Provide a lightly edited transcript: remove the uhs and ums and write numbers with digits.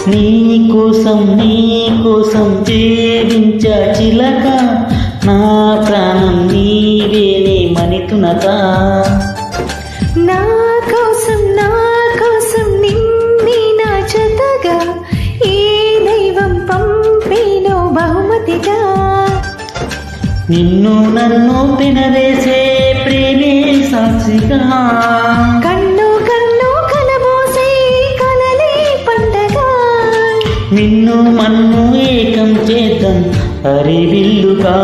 నీ కోసం జీవించ చిలక, నా ప్రాణం నీవేనే మణితునక. నా కోసం నిన్ని నా జతగా ఏ దైవం పంపేనో బహుమతిగా. నిన్ను నన్ను తినవేసే ప్రేమే సాక్షిగా, కన్ను కలబోసే కలలే పండగ. నిన్ను మన్ను ఏకం చేద్దాం హరివిల్లుగా.